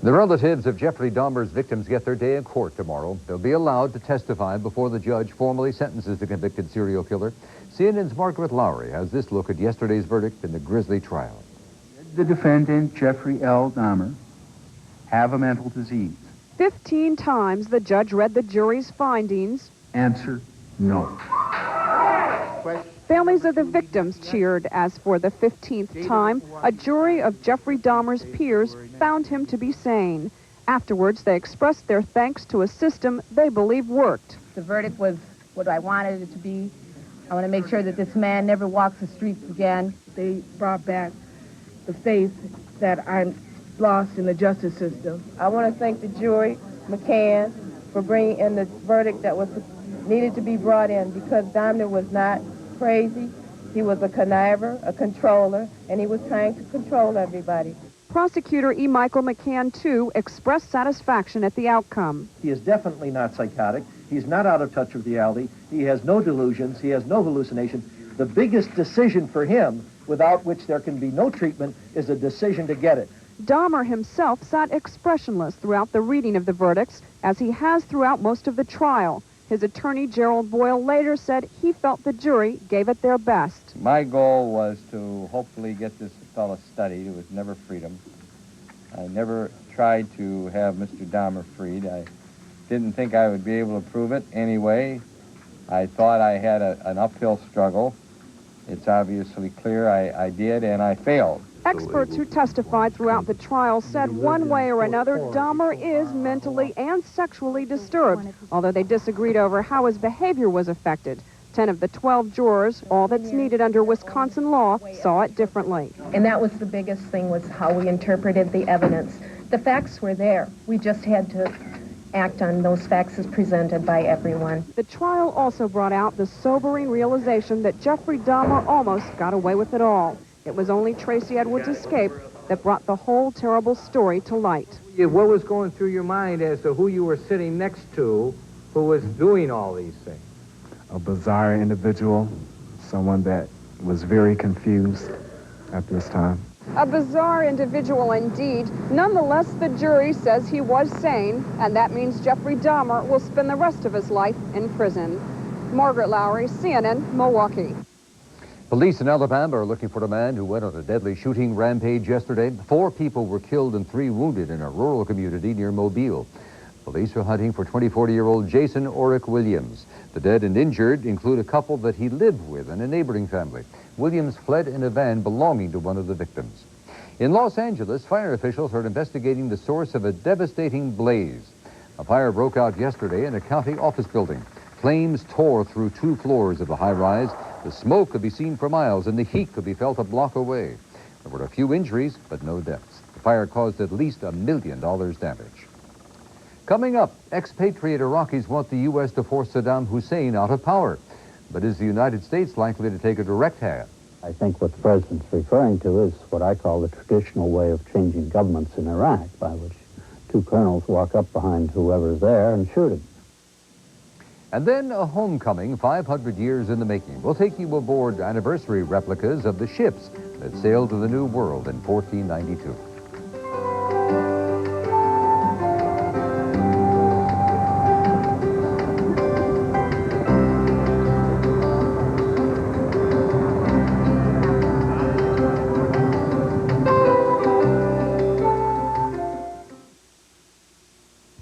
The relatives of Jeffrey Dahmer's victims get their day in court tomorrow. They'll be allowed to testify before the judge formally sentences the convicted serial killer. CNN's Margaret Lowry has this look at yesterday's verdict in the grisly trial. Did the defendant, Jeffrey L. Dahmer, have a mental disease? 15 times the judge read the jury's findings. Answer, no. Families of the victims cheered as for the 15th time, a jury of Jeffrey Dahmer's peers found him to be sane. Afterwards, they expressed their thanks to a system they believe worked. The verdict was what I wanted it to be. I want to make sure that this man never walks the streets again. They brought back the faith that I'm lost in the justice system. I want to thank the jury, McKay, for bringing in the verdict that was needed to be brought in, because Dahmer was not crazy. He was a conniver, a controller, and he was trying to control everybody. Prosecutor E. Michael McCann, too, expressed satisfaction at the outcome. He is definitely not psychotic. He's not out of touch with reality. He has no delusions. He has no hallucination. The biggest decision for him, without which there can be no treatment, is a decision to get it. Dahmer himself sat expressionless throughout the reading of the verdicts, as he has throughout most of the trial. His attorney, Gerald Boyle, later said he felt the jury gave it their best. My goal was to hopefully get this fellow studied. It was never freedom. I never tried to have Mr. Dahmer freed. I didn't think I would be able to prove it anyway. I thought I had an uphill struggle. It's obviously clear I did, and I failed. Experts who testified throughout the trial said one way or another Dahmer is mentally and sexually disturbed, although they disagreed over how his behavior was affected. 10 of the 12 jurors, all that's needed under Wisconsin law, saw it differently. And that was the biggest thing, was how we interpreted the evidence. The facts were there. We just had to act on those facts as presented by everyone. The trial also brought out the sobering realization that Jeffrey Dahmer almost got away with it all. It was only Tracy Edwards' escape that brought the whole terrible story to light. What was going through your mind as to who you were sitting next to who was doing all these things? A bizarre individual, someone that was very confused at this time. A bizarre individual indeed. Nonetheless, the jury says he was sane, and that means Jeffrey Dahmer will spend the rest of his life in prison. Margaret Lowry, CNN, Milwaukee. Police in Alabama are looking for a man who went on a deadly shooting rampage yesterday. 4 people were killed and 3 wounded in a rural community near Mobile. Police are hunting for 24-year-old Jason Oric Williams. The dead and injured include a couple that he lived with and a neighboring family. Williams fled in a van belonging to one of the victims. In Los Angeles, fire officials are investigating the source of a devastating blaze. A fire broke out yesterday in a county office building. Flames tore through 2 floors of the high-rise. The smoke could be seen for miles, and the heat could be felt a block away. There were a few injuries, but no deaths. The fire caused at least $1 million damage. Coming up, expatriate Iraqis want the U.S. to force Saddam Hussein out of power. But is the United States likely to take a direct hand? I think what the president's referring to is what I call the traditional way of changing governments in Iraq, by which 2 colonels walk up behind whoever's there and shoot him. And then a homecoming 500 years in the making. We'll take you aboard anniversary replicas of the ships that sailed to the New World in 1492.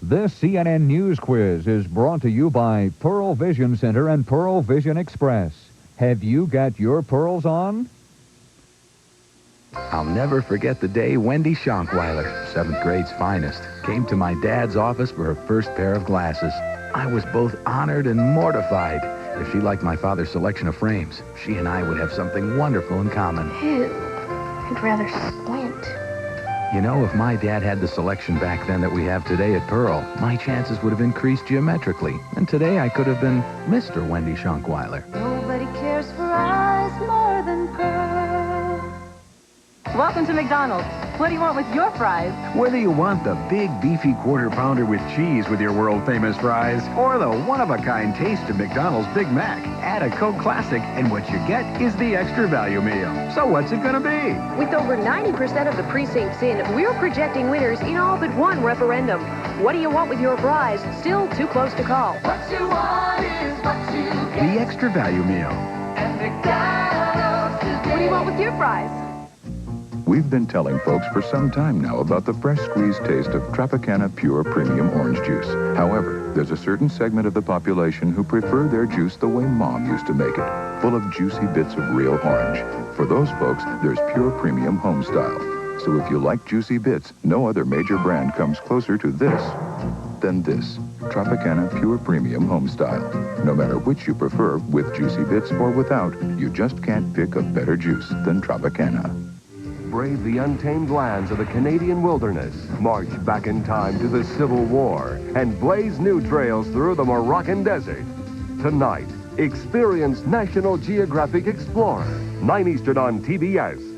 This CNN News Quiz is brought to you by Pearl Vision Center and Pearl Vision Express. Have you got your pearls on? I'll never forget the day Wendy Shankweiler, 7th grade's finest, came to my dad's office for her first pair of glasses. I was both honored and mortified. If she liked my father's selection of frames, she and I would have something wonderful in common. Ew, I'd rather squint. You know, if my dad had the selection back then that we have today at Pearl, my chances would have increased geometrically. And today I could have been Mr. Wendy Shankweiler. Nobody cares for eyes more than Pearl. Welcome to McDonald's. What do you want with your fries? Whether you want the big, beefy quarter-pounder with cheese with your world-famous fries, or the one-of-a-kind taste of McDonald's Big Mac, add a Coke Classic, and what you get is the extra value meal. So what's it gonna be? With over 90% of the precincts in, we're projecting winners in all but one referendum. What do you want with your fries? Still too close to call. What you want is what you get. The extra value meal. And McDonald's today. What do you want with your fries? We've been telling folks for some time now about the fresh squeezed taste of Tropicana Pure Premium Orange Juice. However, there's a certain segment of the population who prefer their juice the way Mom used to make it, full of juicy bits of real orange. For those folks, there's Pure Premium Home Style. So if you like juicy bits, no other major brand comes closer to this than this. Tropicana Pure Premium Home Style. No matter which you prefer, with juicy bits or without, you just can't pick a better juice than Tropicana. Brave the untamed lands of the Canadian wilderness, march back in time to the Civil War, and blaze new trails through the Moroccan desert. Tonight, experience National Geographic Explorer, 9 Eastern on TBS.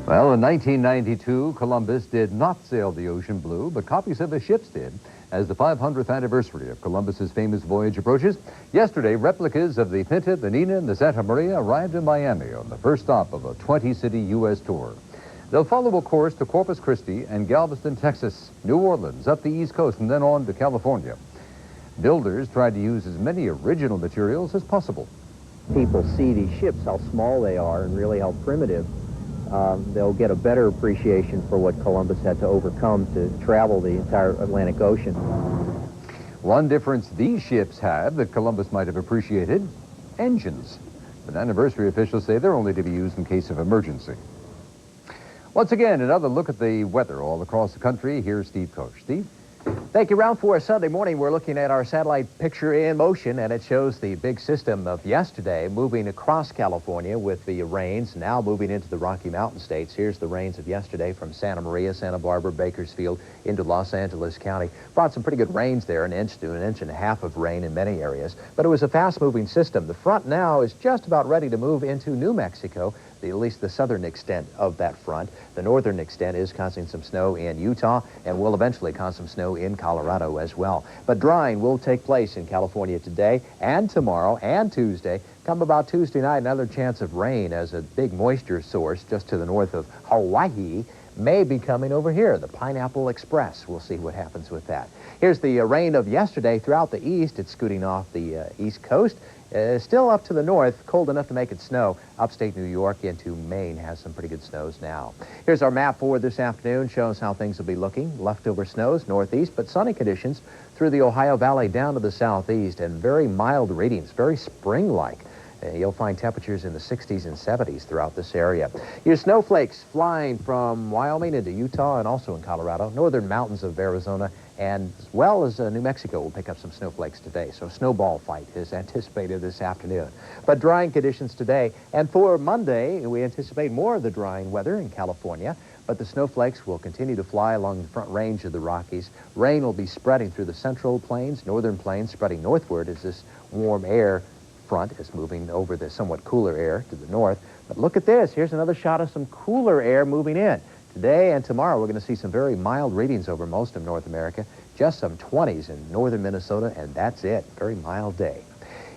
Well, in 1992, Columbus did not sail the ocean blue, but copies of his ships did. As the 500th anniversary of Columbus's famous voyage approaches, yesterday, replicas of the Pinta, the Nina, and the Santa Maria arrived in Miami on the first stop of a 20-city U.S. tour. They'll follow a course to Corpus Christi and Galveston, Texas, New Orleans, up the East Coast, and then on to California. Builders tried to use as many original materials as possible. People see these ships, how small they are, and really how primitive. They'll get a better appreciation for what Columbus had to overcome to travel the entire Atlantic Ocean. One difference these ships have that Columbus might have appreciated: engines. But anniversary officials say they're only to be used in case of emergency. Once again, another look at the weather all across the country. Here's Steve Kosch. Steve? Thank you, Round. For Sunday morning, we're looking at our satellite picture in motion, and it shows the big system of yesterday moving across California with the rains, now moving into the Rocky Mountain states. Here's the rains of yesterday from Santa Maria, Santa Barbara, Bakersfield into Los Angeles County. Brought some pretty good rains there, an inch to an inch and a half of rain in many areas. But it was a fast-moving system. The front now is just about ready to move into New Mexico, at least the southern extent of that front. The northern extent is causing some snow in Utah and will eventually cause some snow in Colorado as well. But drying will take place in California today and tomorrow and Tuesday. Come about Tuesday night, another chance of rain as a big moisture source just to the north of Hawaii may be coming over here, the Pineapple Express. We'll see what happens with that. Here's the rain of yesterday throughout the east. It's scooting off the east coast. Still up to the north, cold enough to make it snow. Upstate New York into Maine has some pretty good snows now. Here's our map for this afternoon. Shows how things will be looking. Leftover snows northeast, but sunny conditions through the Ohio Valley down to the southeast, and very mild readings, very spring-like. You'll find temperatures in the 60s and 70s throughout this area. Your snowflakes flying from Wyoming into Utah and also in Colorado. Northern mountains of Arizona and as well as New Mexico will pick up some snowflakes today. So a snowball fight is anticipated this afternoon. But drying conditions today. And for Monday, we anticipate more of the drying weather in California. But the snowflakes will continue to fly along the front range of the Rockies. Rain will be spreading through the central plains, northern plains, spreading northward as this warm air front is moving over the somewhat cooler air to the north. But look at this. Here's another shot of some cooler air moving in. Today and tomorrow, we're going to see some very mild readings over most of North America. Just some 20s in northern Minnesota, and that's it. Very mild day.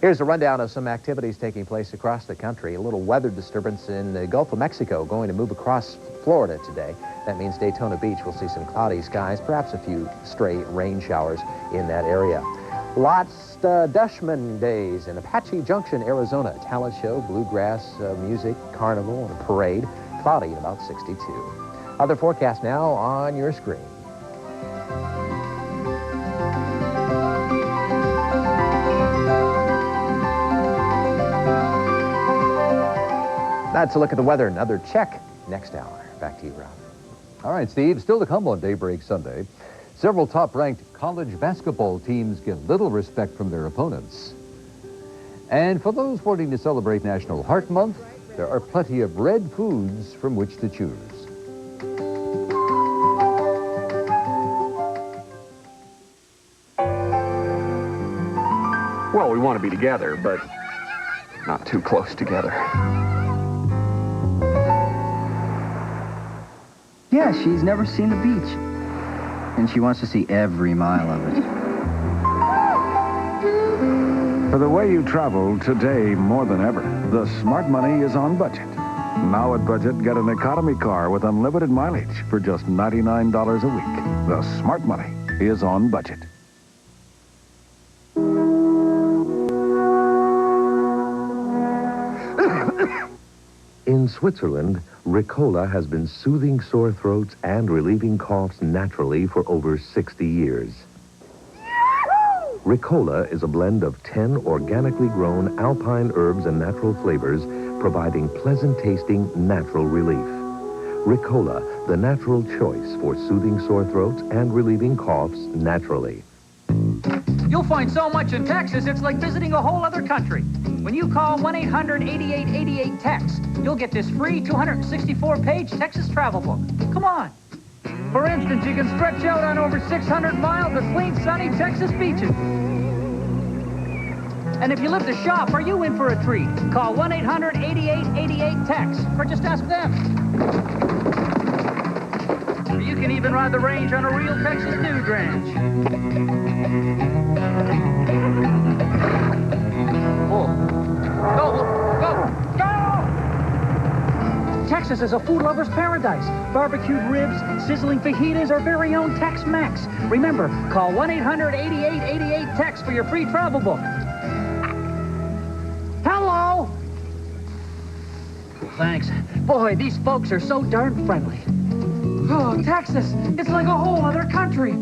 Here's a rundown of some activities taking place across the country. A little weather disturbance in the Gulf of Mexico going to move across Florida today. That means Daytona Beach will see some cloudy skies, perhaps a few stray rain showers in that area. Lots Dutchman days in Apache Junction, Arizona. Talent show, bluegrass music, carnival, and a parade. Cloudy at about 62. Other forecast now on your screen. That's a look at the weather. Another check next hour. Back to you, Rob. All right, Steve. Still to come on Daybreak Sunday. Several top-ranked college basketball teams get little respect from their opponents. And for those wanting to celebrate National Heart Month, there are plenty of red foods from which to choose. want to be together, but not too close together. Yeah, she's never seen the beach. And she wants to see every mile of it. For the way you travel today more than ever, the smart money is on budget. Now at Budget, get an economy car with unlimited mileage for just $99 a week. The smart money is on budget. In Switzerland, Ricola has been soothing sore throats and relieving coughs naturally for over 60 years. Ricola is a blend of 10 organically grown alpine herbs and natural flavors, providing pleasant-tasting natural relief. Ricola, the natural choice for soothing sore throats and relieving coughs naturally. You'll find so much in Texas, it's like visiting a whole other country. When you call 1-800-8888-TEX, you'll get this free 264-page Texas travel book. Come on. For instance, you can stretch out on over 600 miles of clean, sunny Texas beaches. And if you live to shop, are you in for a treat? Call 1-800-8888-TEX, or just ask them. Or you can even ride the range on a real Texas nude ranch. Oh. Go! Go! Go! Texas is a food lover's paradise. Barbecued ribs, sizzling fajitas, our very own Tex-Mex. Remember, call 1-800-8888-TEX for your free travel book. Hello! Thanks. Boy, these folks are so darn friendly. Oh, Texas, it's like a whole other country.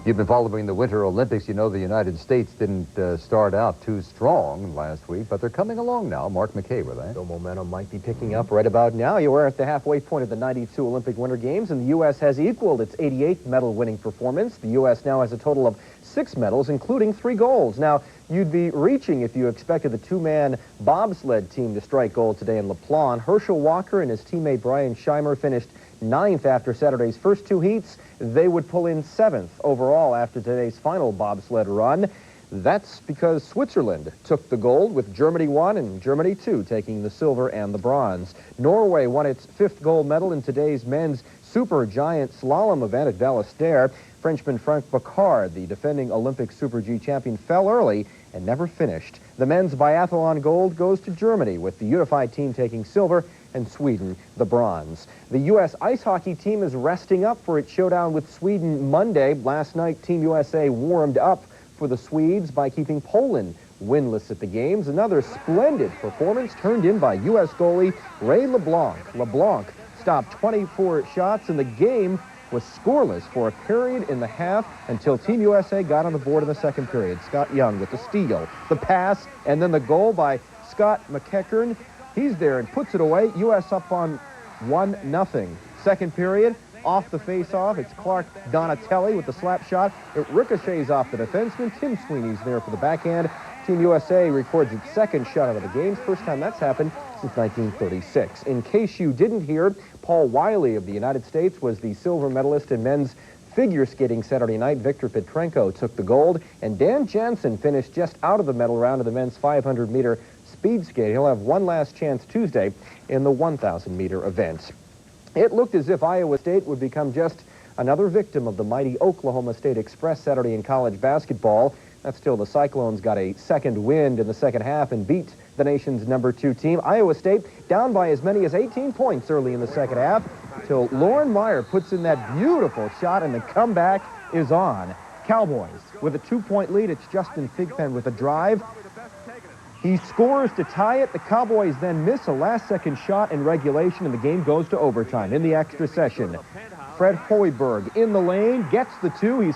You've been following the Winter Olympics. You know the United States didn't start out too strong last week, but they're coming along now. Mark McKay with that. The momentum might be picking up right about now. You are at the halfway point of the 92 Olympic Winter Games, and the U.S. has equaled its 88th medal-winning performance. The U.S. now has a total of 6 medals, including 3 golds. Now, you'd be reaching if you expected the two-man bobsled team to strike gold today in La Plagne. Herschel Walker and his teammate Brian Scheimer finished 9th after Saturday's first 2 heats. They would pull in 7th overall after today's final bobsled run. That's because Switzerland took the gold, with Germany 1 and Germany 2 taking the silver and the bronze. Norway won its 5th gold medal in today's men's super giant slalom event at Valestère. Frenchman Frank Bacard, the defending Olympic Super G champion, fell early and never finished. The men's biathlon gold goes to Germany, with the unified team taking silver and Sweden the bronze. The U.S. ice hockey team is resting up for its showdown with Sweden Monday. Last night, Team USA warmed up for the Swedes by keeping Poland winless at the games. Another splendid performance turned in by U.S. goalie Ray LeBlanc. LeBlanc stopped 24 shots, and the game was scoreless for a period in the half until Team USA got on the board in the second period. Scott Young with the steal, the pass, and then the goal by Scott McKeckern. He's there and puts it away. U.S. up on 1-0. Second period, off the face-off. It's Clark Donatelli with the slap shot. It ricochets off the defenseman. Tim Sweeney's there for the backhand. Team USA records its second shutout of the games. First time that's happened since 1936. In case you didn't hear, Paul Wiley of the United States was the silver medalist in men's figure skating Saturday night. Victor Petrenko took the gold, and Dan Jansen finished just out of the medal round of the men's 500-meter speed skate. He'll have one last chance Tuesday in the 1,000-meter event. It looked as if Iowa State would become just another victim of the mighty Oklahoma State Express Saturday in college basketball. That's till the Cyclones got a second wind in the second half and beat the nation's #2 team. Iowa State down by as many as 18 points early in the second half till Lauren Meyer puts in that beautiful shot, and the comeback is on. Cowboys with a 2-point lead. It's Justin Thigpen with a drive. He scores to tie it. The Cowboys then miss a last-second shot in regulation, and the game goes to overtime in the extra session. Fred Hoiberg in the lane, gets the 2. He's